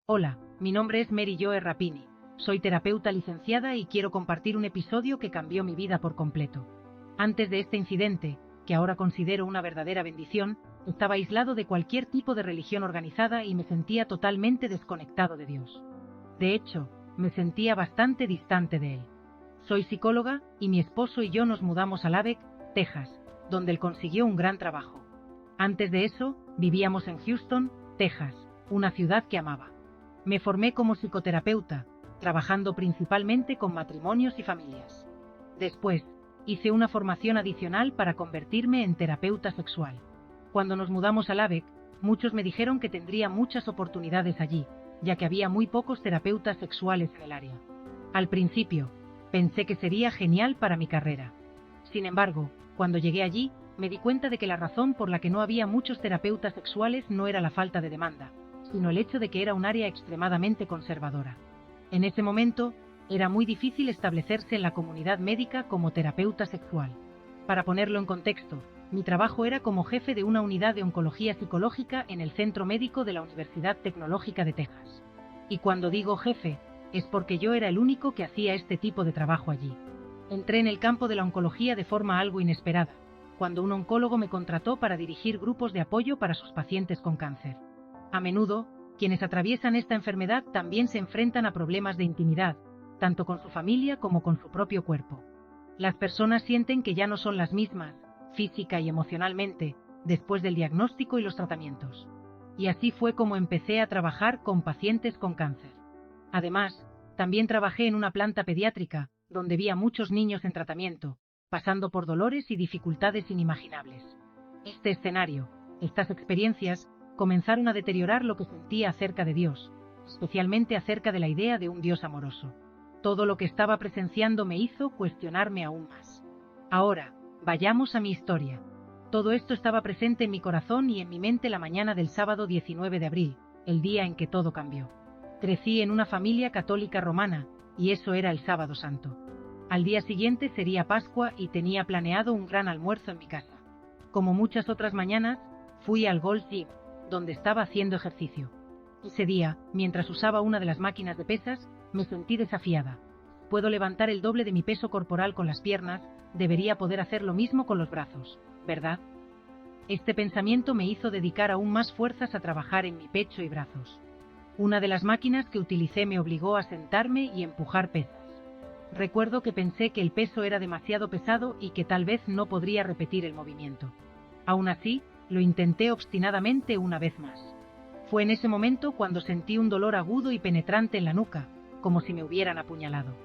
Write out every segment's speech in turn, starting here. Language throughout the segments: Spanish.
Hola, mi nombre es Mary Joe Rapini. Soy terapeuta licenciada y quiero compartir un episodio que cambió mi vida por completo. Antes de este incidente, que ahora considero una verdadera bendición, estaba aislado de cualquier tipo de religión organizada y me sentía totalmente desconectado de Dios. De hecho, me sentía bastante distante de Él. Soy psicóloga y mi esposo y yo nos mudamos a Lubbock, Texas, donde él consiguió un gran trabajo. Antes de eso, vivíamos en Houston, Texas, una ciudad que amaba. Me formé como psicoterapeuta, trabajando principalmente con matrimonios y familias. Después, hice una formación adicional para convertirme en terapeuta sexual. Cuando nos mudamos a Lubbock, muchos me dijeron que tendría muchas oportunidades allí, ya que había muy pocos terapeutas sexuales en el área. Al principio, pensé que sería genial para mi carrera. Sin embargo, cuando llegué allí, me di cuenta de que la razón por la que no había muchos terapeutas sexuales no era la falta de demanda, sino el hecho de que era un área extremadamente conservadora. En ese momento, era muy difícil establecerse en la comunidad médica como terapeuta sexual. Para ponerlo en contexto, mi trabajo era como jefe de una unidad de oncología psicológica en el Centro Médico de la Universidad Tecnológica de Texas. Y cuando digo jefe, es porque yo era el único que hacía este tipo de trabajo allí. Entré en el campo de la oncología de forma algo inesperada, cuando un oncólogo me contrató para dirigir grupos de apoyo para sus pacientes con cáncer. A menudo, quienes atraviesan esta enfermedad también se enfrentan a problemas de intimidad, tanto con su familia como con su propio cuerpo. Las personas sienten que ya no son las mismas, física y emocionalmente, después del diagnóstico y los tratamientos. Y así fue como empecé a trabajar con pacientes con cáncer. Además, también trabajé en una planta pediátrica, donde vi a muchos niños en tratamiento, pasando por dolores y dificultades inimaginables. Este escenario, estas experiencias, comenzaron a deteriorar lo que sentía acerca de Dios, especialmente acerca de la idea de un Dios amoroso. Todo lo que estaba presenciando me hizo cuestionarme aún más. Ahora, vayamos a mi historia. Todo esto estaba presente en mi corazón y en mi mente la mañana del sábado 19 de abril, el día en que todo cambió. Crecí en una familia católica romana, y eso era el sábado santo. Al día siguiente sería Pascua y tenía planeado un gran almuerzo en mi casa. Como muchas otras mañanas, fui al Gold's Gym, donde estaba haciendo ejercicio. Ese día, mientras usaba una de las máquinas de pesas, me sentí desafiada. Puedo levantar el doble de mi peso corporal con las piernas, debería poder hacer lo mismo con los brazos, ¿verdad? Este pensamiento me hizo dedicar aún más fuerzas a trabajar en mi pecho y brazos. Una de las máquinas que utilicé me obligó a sentarme y empujar pesas. Recuerdo que pensé que el peso era demasiado pesado y que tal vez no podría repetir el movimiento. Aún así, lo intenté obstinadamente una vez más. Fue en ese momento cuando sentí un dolor agudo y penetrante en la nuca, como si me hubieran apuñalado.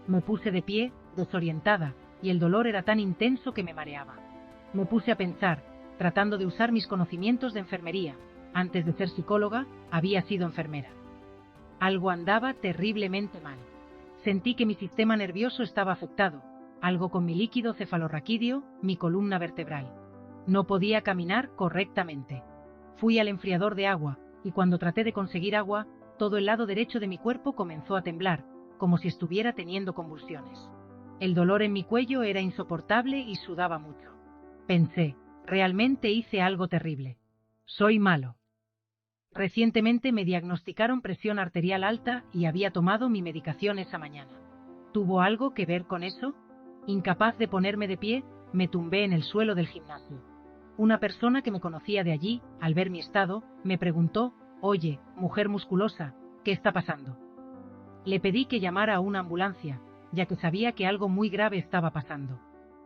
Me puse de pie, desorientada, y el dolor era tan intenso que me mareaba. Me puse a pensar, tratando de usar mis conocimientos de enfermería. Antes de ser psicóloga, había sido enfermera. Algo andaba terriblemente mal. Sentí que mi sistema nervioso estaba afectado, algo con mi líquido cefalorraquídeo, mi columna vertebral. No podía caminar correctamente. Fui al enfriador de agua, y cuando traté de conseguir agua, todo el lado derecho de mi cuerpo comenzó a temblar, como si estuviera teniendo convulsiones. El dolor en mi cuello era insoportable y sudaba mucho. Pensé, realmente hice algo terrible. Soy malo. Recientemente me diagnosticaron presión arterial alta y había tomado mi medicación esa mañana. ¿Tuvo algo que ver con eso? Incapaz de ponerme de pie, me tumbé en el suelo del gimnasio. Una persona que me conocía de allí, al ver mi estado, me preguntó: «Oye, mujer musculosa, ¿qué está pasando?». Le pedí que llamara a una ambulancia, ya que sabía que algo muy grave estaba pasando.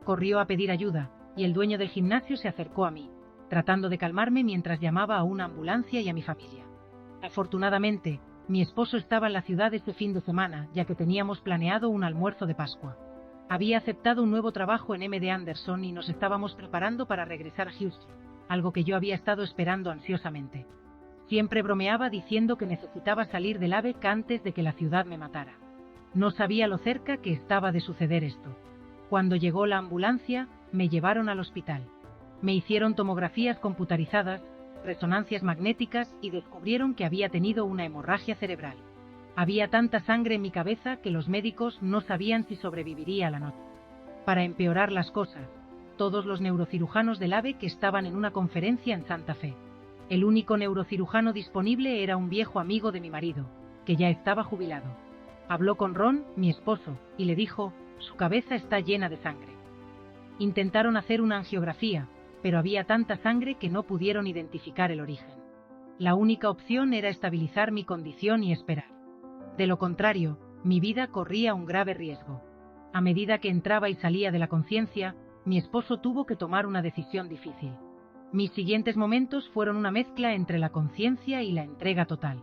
Corrió a pedir ayuda, y el dueño del gimnasio se acercó a mí, tratando de calmarme mientras llamaba a una ambulancia y a mi familia. Afortunadamente, mi esposo estaba en la ciudad ese fin de semana, ya que teníamos planeado un almuerzo de Pascua. Había aceptado un nuevo trabajo en MD Anderson y nos estábamos preparando para regresar a Houston, algo que yo había estado esperando ansiosamente. Siempre bromeaba diciendo que necesitaba salir del Lubbock antes de que la ciudad me matara. No sabía lo cerca que estaba de suceder esto. Cuando llegó la ambulancia, me llevaron al hospital. Me hicieron tomografías computarizadas, resonancias magnéticas y descubrieron que había tenido una hemorragia cerebral. Había tanta sangre en mi cabeza que los médicos no sabían si sobreviviría a la noche. Para empeorar las cosas, todos los neurocirujanos del Lubbock estaban en una conferencia en Santa Fe. El único neurocirujano disponible era un viejo amigo de mi marido, que ya estaba jubilado. Habló con Ron, mi esposo, y le dijo: «Su cabeza está llena de sangre». Intentaron hacer una angiografía, pero había tanta sangre que no pudieron identificar el origen. La única opción era estabilizar mi condición y esperar. De lo contrario, mi vida corría un grave riesgo. A medida que entraba y salía de la conciencia, mi esposo tuvo que tomar una decisión difícil. Mis siguientes momentos fueron una mezcla entre la conciencia y la entrega total.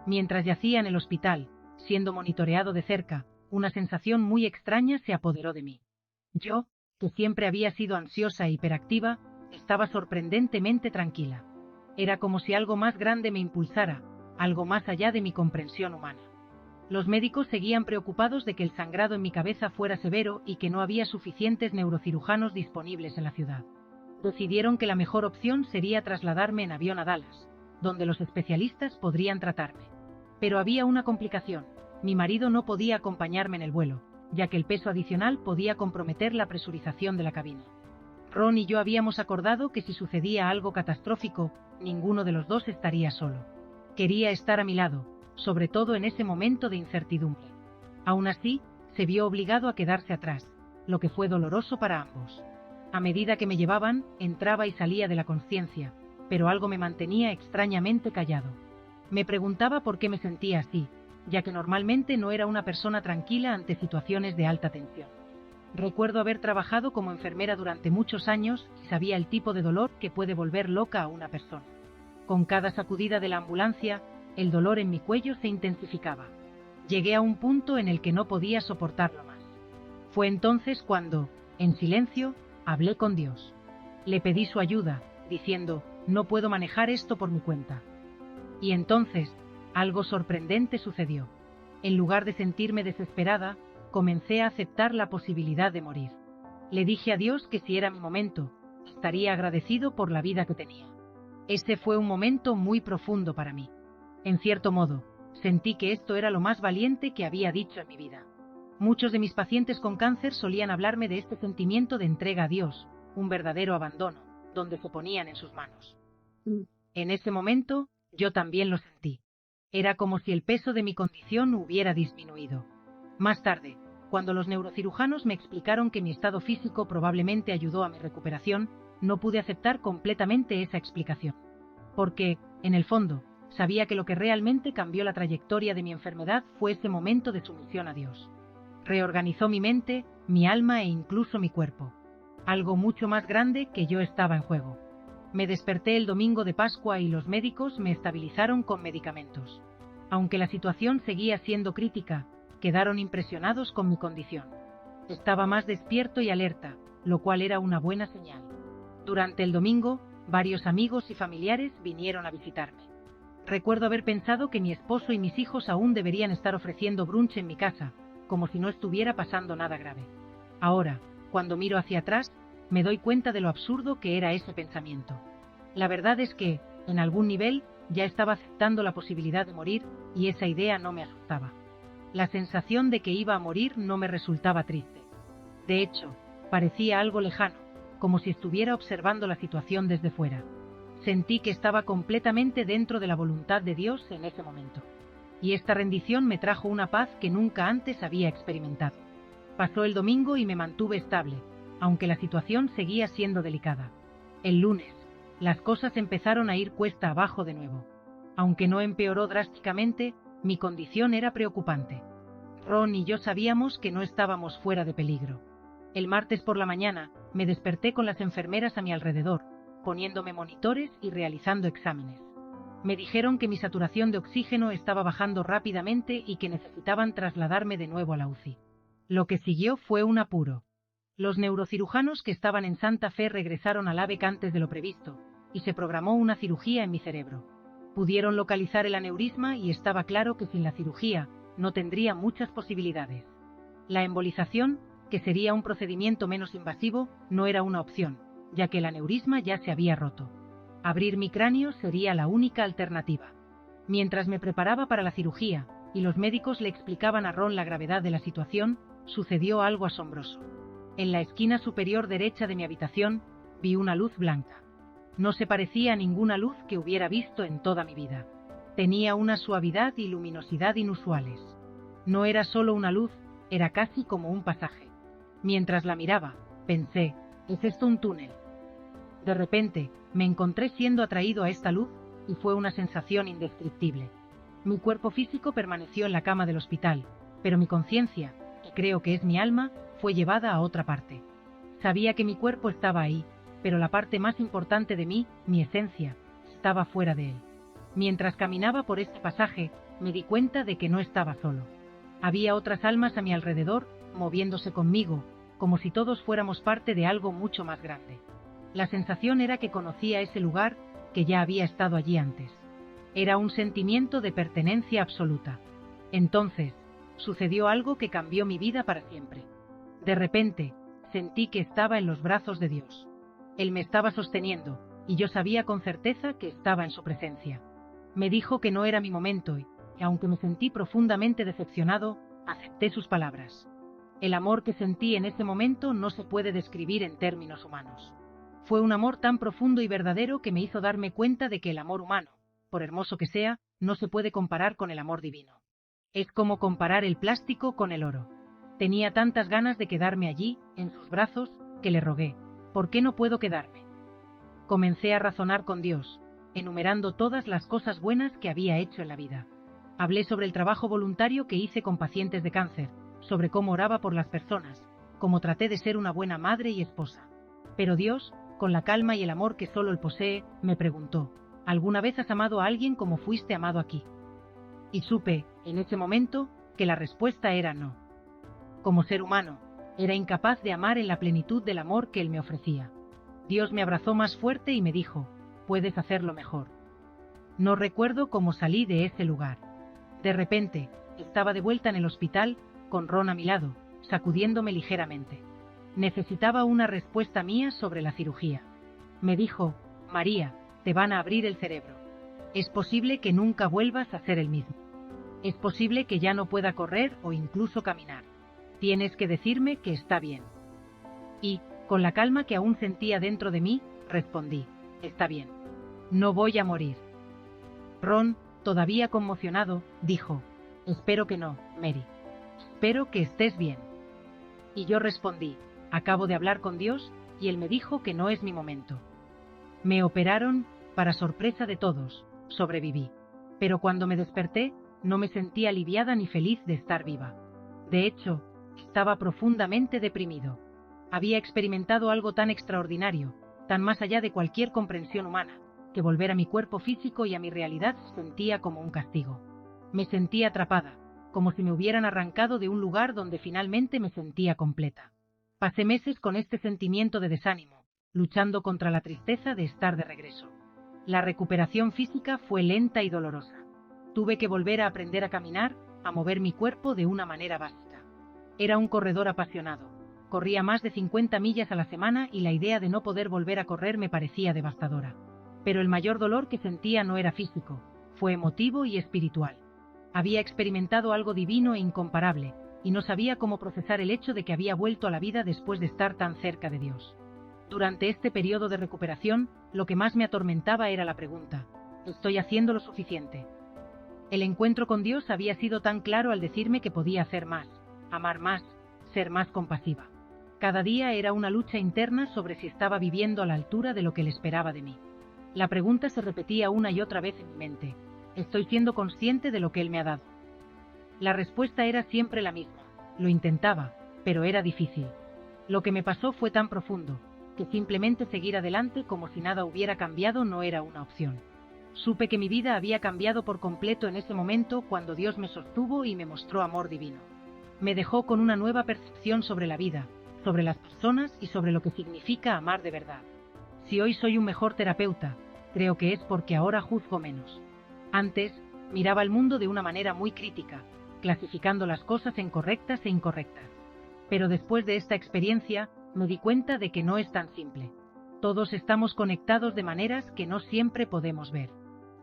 Mientras yacía en el hospital, siendo monitoreado de cerca, una sensación muy extraña se apoderó de mí. Yo, que siempre había sido ansiosa e hiperactiva, estaba sorprendentemente tranquila. Era como si algo más grande me impulsara, algo más allá de mi comprensión humana. Los médicos seguían preocupados de que el sangrado en mi cabeza fuera severo y que no había suficientes neurocirujanos disponibles en la ciudad. Decidieron que la mejor opción sería trasladarme en avión a Dallas, donde los especialistas podrían tratarme. Pero había una complicación: mi marido no podía acompañarme en el vuelo, ya que el peso adicional podía comprometer la presurización de la cabina. Ron y yo habíamos acordado que si sucedía algo catastrófico, ninguno de los dos estaría solo. Quería estar a mi lado, sobre todo en ese momento de incertidumbre. Aún así, se vio obligado a quedarse atrás, lo que fue doloroso para ambos. A medida que me llevaban, entraba y salía de la consciencia, pero algo me mantenía extrañamente callado. Me preguntaba por qué me sentía así, ya que normalmente no era una persona tranquila ante situaciones de alta tensión. Recuerdo haber trabajado como enfermera durante muchos años y sabía el tipo de dolor que puede volver loca a una persona. Con cada sacudida de la ambulancia, el dolor en mi cuello se intensificaba. Llegué a un punto en el que no podía soportarlo más. Fue entonces cuando, en silencio, hablé con Dios. Le pedí su ayuda, diciendo: «No puedo manejar esto por mi cuenta». Y entonces, algo sorprendente sucedió. En lugar de sentirme desesperada, comencé a aceptar la posibilidad de morir. Le dije a Dios que si era mi momento, estaría agradecido por la vida que tenía. Ese fue un momento muy profundo para mí. En cierto modo, sentí que esto era lo más valiente que había dicho en mi vida. Muchos de mis pacientes con cáncer solían hablarme de este sentimiento de entrega a Dios, un verdadero abandono, donde se ponían en sus manos. En ese momento, yo también lo sentí. Era como si el peso de mi condición hubiera disminuido. Más tarde, cuando los neurocirujanos me explicaron que mi estado físico probablemente ayudó a mi recuperación, no pude aceptar completamente esa explicación. Porque, en el fondo, sabía que lo que realmente cambió la trayectoria de mi enfermedad fue ese momento de sumisión a Dios. Reorganizó mi mente, mi alma e incluso mi cuerpo. Algo mucho más grande que yo estaba en juego. Me desperté el domingo de Pascua y los médicos me estabilizaron con medicamentos. Aunque la situación seguía siendo crítica, quedaron impresionados con mi condición. Estaba más despierto y alerta, lo cual era una buena señal. Durante el domingo, varios amigos y familiares vinieron a visitarme. Recuerdo haber pensado que mi esposo y mis hijos aún deberían estar ofreciendo brunch en mi casa, como si no estuviera pasando nada grave. Ahora, cuando miro hacia atrás, me doy cuenta de lo absurdo que era ese pensamiento. La verdad es que, en algún nivel, ya estaba aceptando la posibilidad de morir y esa idea no me asustaba. La sensación de que iba a morir no me resultaba triste. De hecho, parecía algo lejano, como si estuviera observando la situación desde fuera. Sentí que estaba completamente dentro de la voluntad de Dios en ese momento. Y esta rendición me trajo una paz que nunca antes había experimentado. Pasó el domingo y me mantuve estable, aunque la situación seguía siendo delicada. El lunes, las cosas empezaron a ir cuesta abajo de nuevo. Aunque no empeoró drásticamente, mi condición era preocupante. Ron y yo sabíamos que no estábamos fuera de peligro. El martes por la mañana, me desperté con las enfermeras a mi alrededor, poniéndome monitores y realizando exámenes. Me dijeron que mi saturación de oxígeno estaba bajando rápidamente y que necesitaban trasladarme de nuevo a la UCI. Lo que siguió fue un apuro. Los neurocirujanos que estaban en Santa Fe regresaron al AVEC antes de lo previsto, y se programó una cirugía en mi cerebro. Pudieron localizar el aneurisma y estaba claro que sin la cirugía no tendría muchas posibilidades. La embolización, que sería un procedimiento menos invasivo, no era una opción, ya que el aneurisma ya se había roto. Abrir mi cráneo sería la única alternativa. Mientras me preparaba para la cirugía y los médicos le explicaban a Ron la gravedad de la situación, sucedió algo asombroso. En la esquina superior derecha de mi habitación vi una luz blanca. No se parecía a ninguna luz que hubiera visto en toda mi vida. Tenía una suavidad y luminosidad inusuales. No era solo una luz, era casi como un pasaje. Mientras la miraba, pensé, ¿es esto un túnel? De repente, me encontré siendo atraído a esta luz y fue una sensación indescriptible. Mi cuerpo físico permaneció en la cama del hospital, pero mi conciencia, que creo que es mi alma, fue llevada a otra parte. Sabía que mi cuerpo estaba ahí, pero la parte más importante de mí, mi esencia, estaba fuera de él. Mientras caminaba por este pasaje, me di cuenta de que no estaba solo. Había otras almas a mi alrededor, moviéndose conmigo, como si todos fuéramos parte de algo mucho más grande. La sensación era que conocía ese lugar, que ya había estado allí antes. Era un sentimiento de pertenencia absoluta. Entonces, sucedió algo que cambió mi vida para siempre. De repente, sentí que estaba en los brazos de Dios. Él me estaba sosteniendo, y yo sabía con certeza que estaba en su presencia. Me dijo que no era mi momento y, aunque me sentí profundamente decepcionado, acepté sus palabras. El amor que sentí en ese momento no se puede describir en términos humanos. Fue un amor tan profundo y verdadero que me hizo darme cuenta de que el amor humano, por hermoso que sea, no se puede comparar con el amor divino. Es como comparar el plástico con el oro. Tenía tantas ganas de quedarme allí, en sus brazos, que le rogué, ¿por qué no puedo quedarme? Comencé a razonar con Dios, enumerando todas las cosas buenas que había hecho en la vida. Hablé sobre el trabajo voluntario que hice con pacientes de cáncer, sobre cómo oraba por las personas, cómo traté de ser una buena madre y esposa. Pero Dios, con la calma y el amor que solo Él posee, me preguntó, ¿alguna vez has amado a alguien como fuiste amado aquí? Y supe, en ese momento, que la respuesta era no. Como ser humano, era incapaz de amar en la plenitud del amor que Él me ofrecía. Dios me abrazó más fuerte y me dijo, puedes hacerlo mejor. No recuerdo cómo salí de ese lugar. De repente, estaba de vuelta en el hospital, con Ron a mi lado, sacudiéndome ligeramente. Necesitaba una respuesta mía sobre la cirugía. Me dijo, María, te van a abrir el cerebro. Es posible que nunca vuelvas a ser el mismo. Es posible que ya no pueda correr o incluso caminar. Tienes que decirme que está bien. Y, con la calma que aún sentía dentro de mí, respondí, está bien. No voy a morir. Ron, todavía conmocionado, dijo, espero que no, Mary. Espero que estés bien. Y yo respondí, acabo de hablar con Dios, y Él me dijo que no es mi momento. Me operaron, para sorpresa de todos, sobreviví. Pero cuando me desperté, no me sentí aliviada ni feliz de estar viva. De hecho, estaba profundamente deprimido. Había experimentado algo tan extraordinario, tan más allá de cualquier comprensión humana, que volver a mi cuerpo físico y a mi realidad sentía como un castigo. Me sentía atrapada, como si me hubieran arrancado de un lugar donde finalmente me sentía completa. Pasé meses con este sentimiento de desánimo, luchando contra la tristeza de estar de regreso. La recuperación física fue lenta y dolorosa. Tuve que volver a aprender a caminar, a mover mi cuerpo de una manera básica. Era un corredor apasionado. Corría más de 50 millas a la semana y la idea de no poder volver a correr me parecía devastadora. Pero el mayor dolor que sentía no era físico, fue emotivo y espiritual. Había experimentado algo divino e incomparable, y no sabía cómo procesar el hecho de que había vuelto a la vida después de estar tan cerca de Dios. Durante este periodo de recuperación, lo que más me atormentaba era la pregunta, ¿estoy haciendo lo suficiente? El encuentro con Dios había sido tan claro al decirme que podía hacer más, amar más, ser más compasiva. Cada día era una lucha interna sobre si estaba viviendo a la altura de lo que Él esperaba de mí. La pregunta se repetía una y otra vez en mi mente, ¿estoy siendo consciente de lo que Él me ha dado? La respuesta era siempre la misma, lo intentaba, pero era difícil. Lo que me pasó fue tan profundo, que simplemente seguir adelante como si nada hubiera cambiado no era una opción. Supe que mi vida había cambiado por completo en ese momento cuando Dios me sostuvo y me mostró amor divino. Me dejó con una nueva percepción sobre la vida, sobre las personas y sobre lo que significa amar de verdad. Si hoy soy un mejor terapeuta, creo que es porque ahora juzgo menos. Antes, miraba el mundo de una manera muy crítica, clasificando las cosas en correctas e incorrectas. Pero después de esta experiencia, me di cuenta de que no es tan simple. Todos estamos conectados de maneras que no siempre podemos ver.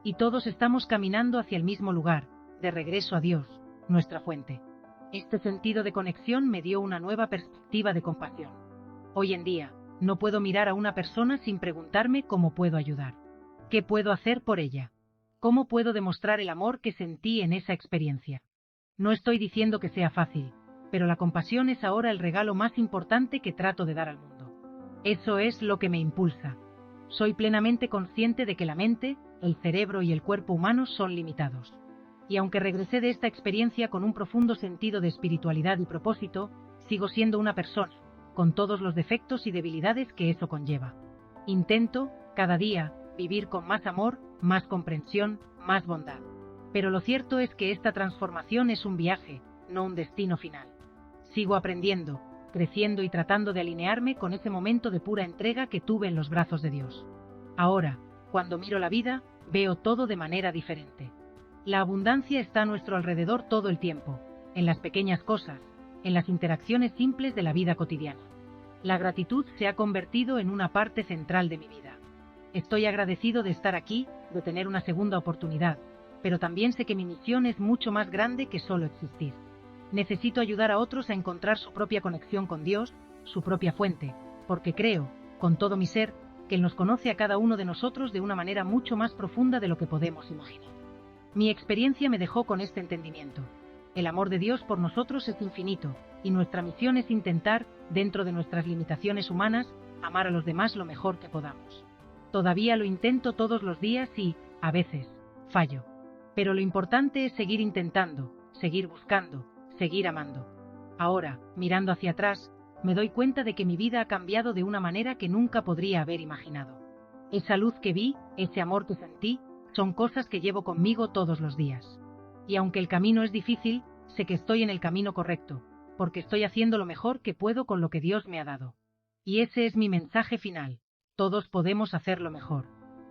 Y todos estamos caminando hacia el mismo lugar, de regreso a Dios, nuestra fuente. Este sentido de conexión me dio una nueva perspectiva de compasión. Hoy en día, No puedo mirar a una persona sin preguntarme cómo puedo ayudar. ¿Qué puedo hacer por ella? ¿Cómo puedo demostrar el amor que sentí en esa experiencia? No estoy diciendo que sea fácil, pero la compasión es ahora el regalo más importante que trato de dar al mundo. Eso es lo que me impulsa. Soy plenamente consciente de que la mente, el cerebro y el cuerpo humano son limitados. Y aunque regresé de esta experiencia con un profundo sentido de espiritualidad y propósito, sigo siendo una persona, con todos los defectos y debilidades que eso conlleva. Intento, cada día, vivir con más amor, más comprensión, más bondad. Pero lo cierto es que esta transformación es un viaje, no un destino final. Sigo aprendiendo, creciendo y tratando de alinearme con ese momento de pura entrega que tuve en los brazos de Dios. Ahora, cuando miro la vida, veo todo de manera diferente. La abundancia está a nuestro alrededor todo el tiempo, en las pequeñas cosas, en las interacciones simples de la vida cotidiana. La gratitud se ha convertido en una parte central de mi vida. Estoy agradecido de estar aquí, de tener una segunda oportunidad, pero también sé que mi misión es mucho más grande que solo existir. Necesito ayudar a otros a encontrar su propia conexión con Dios, su propia fuente, porque creo, con todo mi ser, que Él nos conoce a cada uno de nosotros de una manera mucho más profunda de lo que podemos imaginar. Mi experiencia me dejó con este entendimiento. El amor de Dios por nosotros es infinito, y nuestra misión es intentar, dentro de nuestras limitaciones humanas, amar a los demás lo mejor que podamos. Todavía lo intento todos los días y, a veces, fallo. Pero lo importante es seguir intentando, seguir buscando, seguir amando. Ahora, mirando hacia atrás, me doy cuenta de que mi vida ha cambiado de una manera que nunca podría haber imaginado. Esa luz que vi, ese amor que sentí, son cosas que llevo conmigo todos los días. Y aunque el camino es difícil, sé que estoy en el camino correcto, porque estoy haciendo lo mejor que puedo con lo que Dios me ha dado. Y ese es mi mensaje final. Todos podemos hacerlo mejor.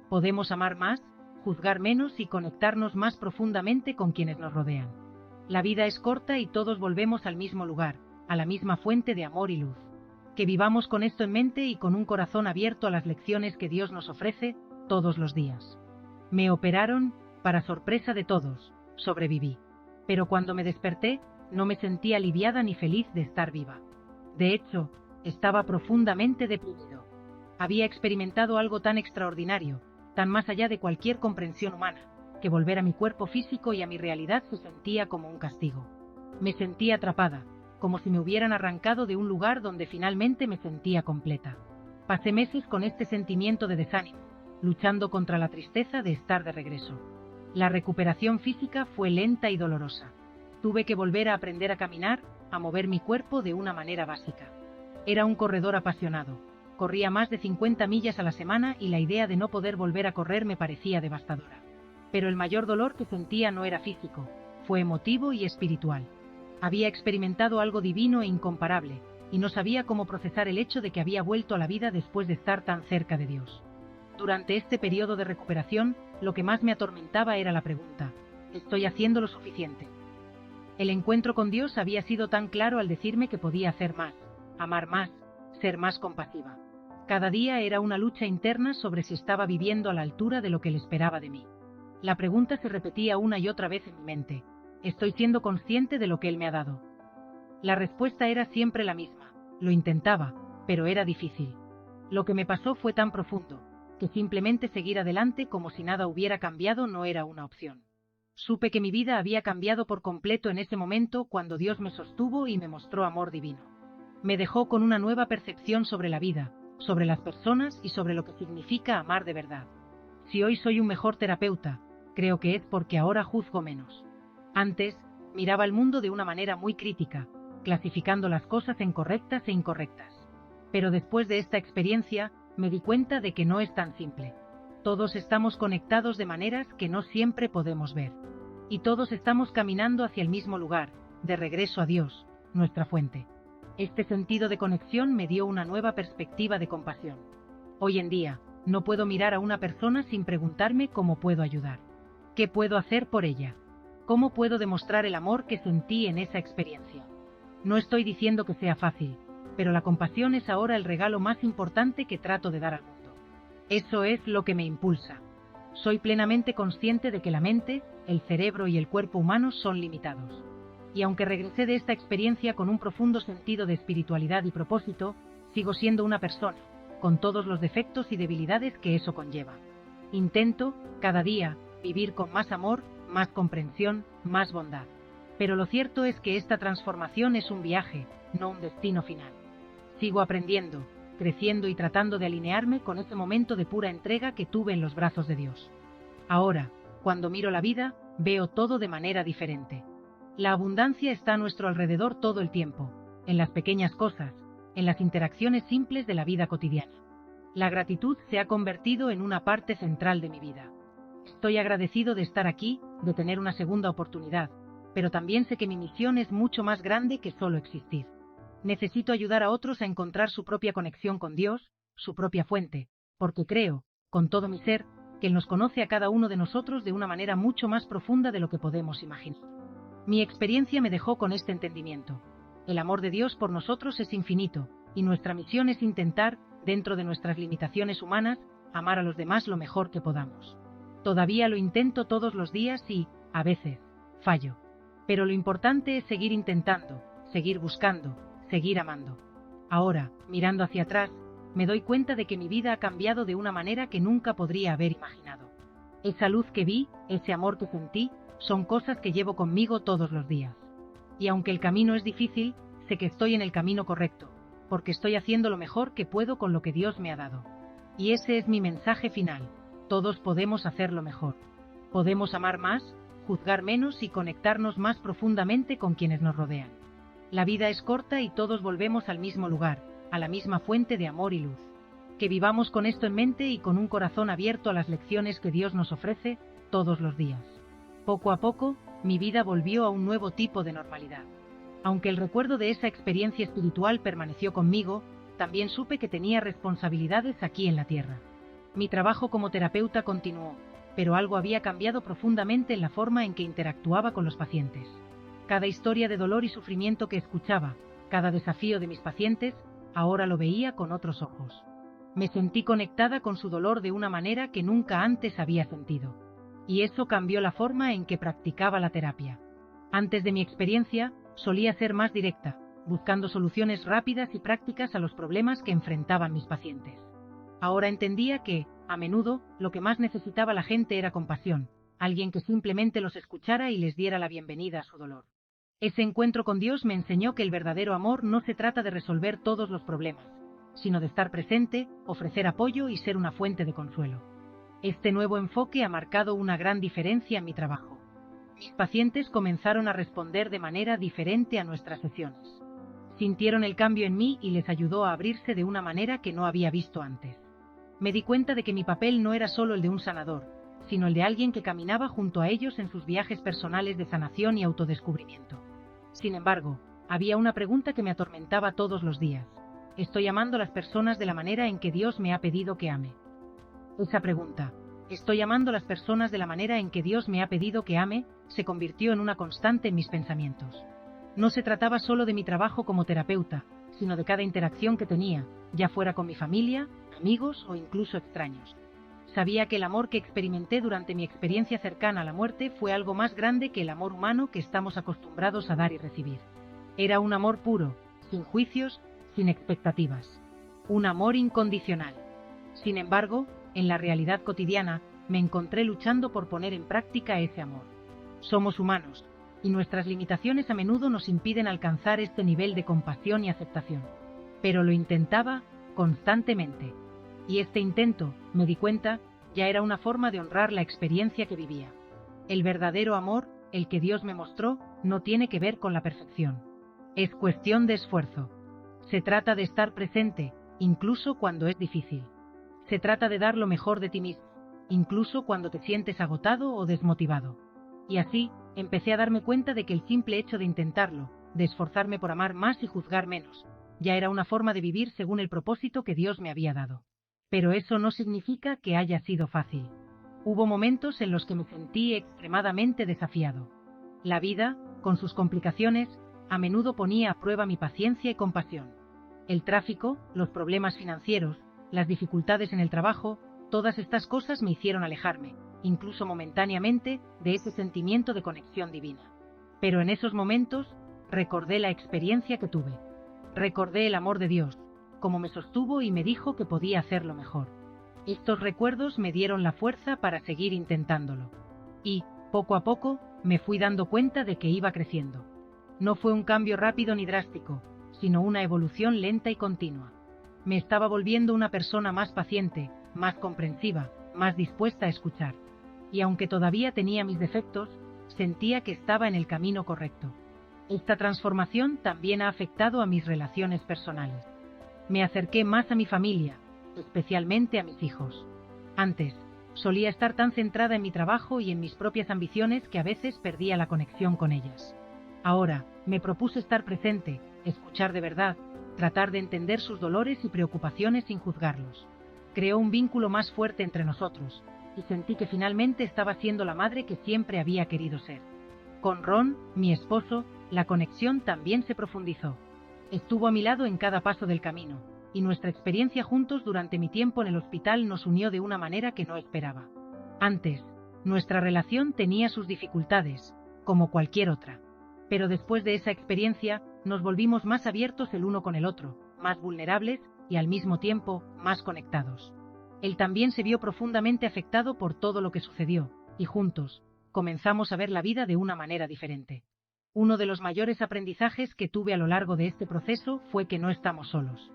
Podemos amar más, juzgar menos y conectarnos más profundamente con quienes nos rodean. La vida es corta y todos volvemos al mismo lugar, a la misma fuente de amor y luz. Que vivamos con esto en mente y con un corazón abierto a las lecciones que Dios nos ofrece todos los días. Me operaron, para sorpresa de todos, sobreviví. Pero cuando me desperté, no me sentí aliviada ni feliz de estar viva. De hecho, estaba profundamente deprimido. Había experimentado algo tan extraordinario, tan más allá de cualquier comprensión humana, que volver a mi cuerpo físico y a mi realidad se sentía como un castigo. Me sentía atrapada, como si me hubieran arrancado de un lugar donde finalmente me sentía completa. Pasé meses con este sentimiento de desánimo, luchando contra la tristeza de estar de regreso. La recuperación física fue lenta y dolorosa. Tuve que volver a aprender a caminar, a mover mi cuerpo de una manera básica. Era un corredor apasionado. Corría más de 50 millas a la semana y la idea de no poder volver a correr me parecía devastadora. Pero el mayor dolor que sentía no era físico, fue emotivo y espiritual. Había experimentado algo divino e incomparable, y no sabía cómo procesar el hecho de que había vuelto a la vida después de estar tan cerca de Dios. Durante este periodo de recuperación, lo que más me atormentaba era la pregunta: ¿estoy haciendo lo suficiente? El encuentro con Dios había sido tan claro al decirme que podía hacer más, amar más, ser más compasiva. Cada día era una lucha interna sobre si estaba viviendo a la altura de lo que Él esperaba de mí. La pregunta se repetía una y otra vez en mi mente: ¿estoy siendo consciente de lo que Él me ha dado? La respuesta era siempre la misma: lo intentaba, pero era difícil. Lo que me pasó fue tan profundo, que simplemente seguir adelante como si nada hubiera cambiado no era una opción. Supe que mi vida había cambiado por completo en ese momento cuando Dios me sostuvo y me mostró amor divino. Me dejó con una nueva percepción sobre la vida, sobre las personas y sobre lo que significa amar de verdad. Si hoy soy un mejor terapeuta, creo que es porque ahora juzgo menos. Antes, miraba el mundo de una manera muy crítica, clasificando las cosas en correctas e incorrectas. Pero después de esta experiencia, me di cuenta de que no es tan simple. Todos estamos conectados de maneras que no siempre podemos ver. Y todos estamos caminando hacia el mismo lugar, de regreso a Dios, nuestra fuente. Este sentido de conexión me dio una nueva perspectiva de compasión. Hoy en día, no puedo mirar a una persona sin preguntarme cómo puedo ayudar. ¿Qué puedo hacer por ella? ¿Cómo puedo demostrar el amor que sentí en esa experiencia? No estoy diciendo que sea fácil, pero la compasión es ahora el regalo más importante que trato de dar al mundo. Eso es lo que me impulsa. Soy plenamente consciente de que la mente, el cerebro y el cuerpo humano son limitados. Y aunque regresé de esta experiencia con un profundo sentido de espiritualidad y propósito, sigo siendo una persona, con todos los defectos y debilidades que eso conlleva. Intento, cada día, vivir con más amor, más comprensión, más bondad. Pero lo cierto es que esta transformación es un viaje, no un destino final. Sigo aprendiendo, creciendo y tratando de alinearme con ese momento de pura entrega que tuve en los brazos de Dios. Ahora, cuando miro la vida, veo todo de manera diferente. La abundancia está a nuestro alrededor todo el tiempo, en las pequeñas cosas, en las interacciones simples de la vida cotidiana. La gratitud se ha convertido en una parte central de mi vida. Estoy agradecido de estar aquí, de tener una segunda oportunidad, pero también sé que mi misión es mucho más grande que solo existir. Necesito ayudar a otros a encontrar su propia conexión con Dios, su propia fuente, porque creo, con todo mi ser, que Él nos conoce a cada uno de nosotros de una manera mucho más profunda de lo que podemos imaginar. Mi experiencia me dejó con este entendimiento. El amor de Dios por nosotros es infinito, y nuestra misión es intentar, dentro de nuestras limitaciones humanas, amar a los demás lo mejor que podamos. Todavía lo intento todos los días y, a veces, fallo. Pero lo importante es seguir intentando, seguir buscando, seguir amando. Ahora, mirando hacia atrás, me doy cuenta de que mi vida ha cambiado de una manera que nunca podría haber imaginado. Esa luz que vi, ese amor que sentí, son cosas que llevo conmigo todos los días. Y aunque el camino es difícil, sé que estoy en el camino correcto, porque estoy haciendo lo mejor que puedo con lo que Dios me ha dado. Y ese es mi mensaje final. Todos podemos hacerlo mejor. Podemos amar más, juzgar menos y conectarnos más profundamente con quienes nos rodean. La vida es corta y todos volvemos al mismo lugar, a la misma fuente de amor y luz. Que vivamos con esto en mente y con un corazón abierto a las lecciones que Dios nos ofrece todos los días. Poco a poco, mi vida volvió a un nuevo tipo de normalidad. Aunque el recuerdo de esa experiencia espiritual permaneció conmigo, también supe que tenía responsabilidades aquí en la tierra. Mi trabajo como terapeuta continuó, pero algo había cambiado profundamente en la forma en que interactuaba con los pacientes. Cada historia de dolor y sufrimiento que escuchaba, cada desafío de mis pacientes, ahora lo veía con otros ojos. Me sentí conectada con su dolor de una manera que nunca antes había sentido. Y eso cambió la forma en que practicaba la terapia. Antes de mi experiencia, solía ser más directa, buscando soluciones rápidas y prácticas a los problemas que enfrentaban mis pacientes. Ahora entendía que, a menudo, lo que más necesitaba la gente era compasión, alguien que simplemente los escuchara y les diera la bienvenida a su dolor. Ese encuentro con Dios me enseñó que el verdadero amor no se trata de resolver todos los problemas, sino de estar presente, ofrecer apoyo y ser una fuente de consuelo. Este nuevo enfoque ha marcado una gran diferencia en mi trabajo. Mis pacientes comenzaron a responder de manera diferente a nuestras sesiones. Sintieron el cambio en mí y les ayudó a abrirse de una manera que no había visto antes. Me di cuenta de que mi papel no era solo el de un sanador, sino el de alguien que caminaba junto a ellos en sus viajes personales de sanación y autodescubrimiento. Sin embargo, había una pregunta que me atormentaba todos los días. ¿Estoy amando a las personas de la manera en que Dios me ha pedido que ame? Esa pregunta, ¿estoy amando a las personas de la manera en que Dios me ha pedido que ame?, se convirtió en una constante en mis pensamientos. No se trataba solo de mi trabajo como terapeuta, sino de cada interacción que tenía, ya fuera con mi familia, amigos o incluso extraños. Sabía que el amor que experimenté durante mi experiencia cercana a la muerte fue algo más grande que el amor humano que estamos acostumbrados a dar y recibir. Era un amor puro, sin juicios, sin expectativas. Un amor incondicional. Sin embargo, en la realidad cotidiana, me encontré luchando por poner en práctica ese amor. Somos humanos, y nuestras limitaciones a menudo nos impiden alcanzar este nivel de compasión y aceptación. Pero lo intentaba constantemente. Y este intento, me di cuenta, ya era una forma de honrar la experiencia que vivía. El verdadero amor, el que Dios me mostró, no tiene que ver con la perfección. Es cuestión de esfuerzo. Se trata de estar presente, incluso cuando es difícil. Se trata de dar lo mejor de ti mismo, incluso cuando te sientes agotado o desmotivado. Y así, empecé a darme cuenta de que el simple hecho de intentarlo, de esforzarme por amar más y juzgar menos, ya era una forma de vivir según el propósito que Dios me había dado. Pero eso no significa que haya sido fácil. Hubo momentos en los que me sentí extremadamente desafiado. La vida, con sus complicaciones, a menudo ponía a prueba mi paciencia y compasión. El tráfico, los problemas financieros, las dificultades en el trabajo, todas estas cosas me hicieron alejarme, incluso momentáneamente, de ese sentimiento de conexión divina. Pero en esos momentos, recordé la experiencia que tuve. Recordé el amor de Dios, cómo me sostuvo y me dijo que podía hacerlo mejor. Estos recuerdos me dieron la fuerza para seguir intentándolo. Y, poco a poco, me fui dando cuenta de que iba creciendo. No fue un cambio rápido ni drástico, sino una evolución lenta y continua. Me estaba volviendo una persona más paciente, más comprensiva, más dispuesta a escuchar. Y aunque todavía tenía mis defectos, sentía que estaba en el camino correcto. Esta transformación también ha afectado a mis relaciones personales. Me acerqué más a mi familia, especialmente a mis hijos. Antes, solía estar tan centrada en mi trabajo y en mis propias ambiciones que a veces perdía la conexión con ellas. Ahora, me propuse estar presente, escuchar de verdad, tratar de entender sus dolores y preocupaciones sin juzgarlos. Creó un vínculo más fuerte entre nosotros, y sentí que finalmente estaba siendo la madre que siempre había querido ser. Con Ron, mi esposo, la conexión también se profundizó. Estuvo a mi lado en cada paso del camino, y nuestra experiencia juntos durante mi tiempo en el hospital nos unió de una manera que no esperaba. Antes, nuestra relación tenía sus dificultades, como cualquier otra. Pero después de esa experiencia, nos volvimos más abiertos el uno con el otro, más vulnerables y al mismo tiempo más conectados. Él también se vio profundamente afectado por todo lo que sucedió, y juntos, comenzamos a ver la vida de una manera diferente. Uno de los mayores aprendizajes que tuve a lo largo de este proceso fue que no estamos solos.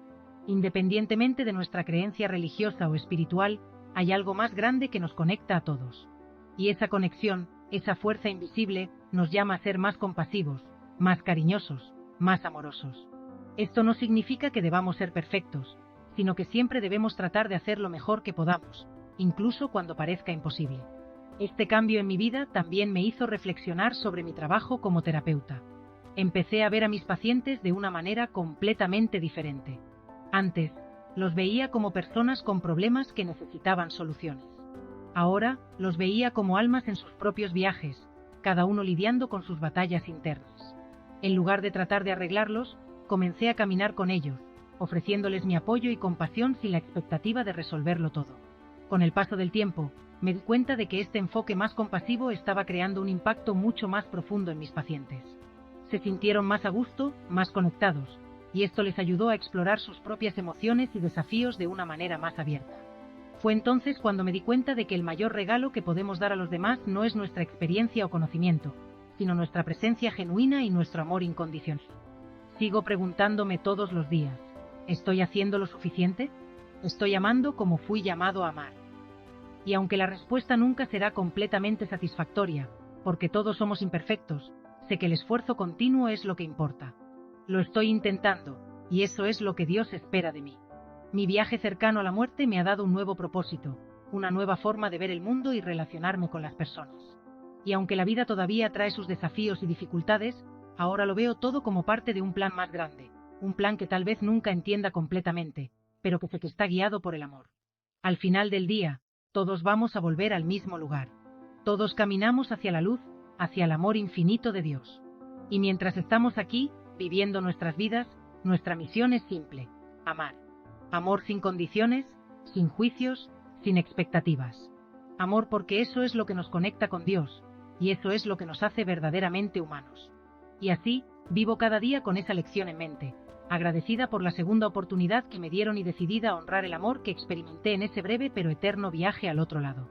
Independientemente de nuestra creencia religiosa o espiritual, hay algo más grande que nos conecta a todos. Y esa conexión, esa fuerza invisible, nos llama a ser más compasivos, más cariñosos, más amorosos. Esto no significa que debamos ser perfectos, sino que siempre debemos tratar de hacer lo mejor que podamos, incluso cuando parezca imposible. Este cambio en mi vida también me hizo reflexionar sobre mi trabajo como terapeuta. Empecé a ver a mis pacientes de una manera completamente diferente. Antes, los veía como personas con problemas que necesitaban soluciones. Ahora, los veía como almas en sus propios viajes, cada uno lidiando con sus batallas internas. En lugar de tratar de arreglarlos, comencé a caminar con ellos, ofreciéndoles mi apoyo y compasión sin la expectativa de resolverlo todo. Con el paso del tiempo, me di cuenta de que este enfoque más compasivo estaba creando un impacto mucho más profundo en mis pacientes. Se sintieron más a gusto, más conectados, y esto les ayudó a explorar sus propias emociones y desafíos de una manera más abierta. Fue entonces cuando me di cuenta de que el mayor regalo que podemos dar a los demás no es nuestra experiencia o conocimiento, sino nuestra presencia genuina y nuestro amor incondicional. Sigo preguntándome todos los días, ¿estoy haciendo lo suficiente? ¿Estoy amando como fui llamado a amar? Y aunque la respuesta nunca será completamente satisfactoria, porque todos somos imperfectos, sé que el esfuerzo continuo es lo que importa. Lo estoy intentando, y eso es lo que Dios espera de mí. Mi viaje cercano a la muerte me ha dado un nuevo propósito, una nueva forma de ver el mundo y relacionarme con las personas. Y aunque la vida todavía trae sus desafíos y dificultades, ahora lo veo todo como parte de un plan más grande, un plan que tal vez nunca entienda completamente, pero que sé que está guiado por el amor. Al final del día, todos vamos a volver al mismo lugar. Todos caminamos hacia la luz, hacia el amor infinito de Dios. Y mientras estamos aquí, viviendo nuestras vidas, nuestra misión es simple: amar. Amor sin condiciones, sin juicios, sin expectativas. Amor porque eso es lo que nos conecta con Dios, y eso es lo que nos hace verdaderamente humanos. Y así, vivo cada día con esa lección en mente, agradecida por la segunda oportunidad que me dieron y decidida a honrar el amor que experimenté en ese breve pero eterno viaje al otro lado.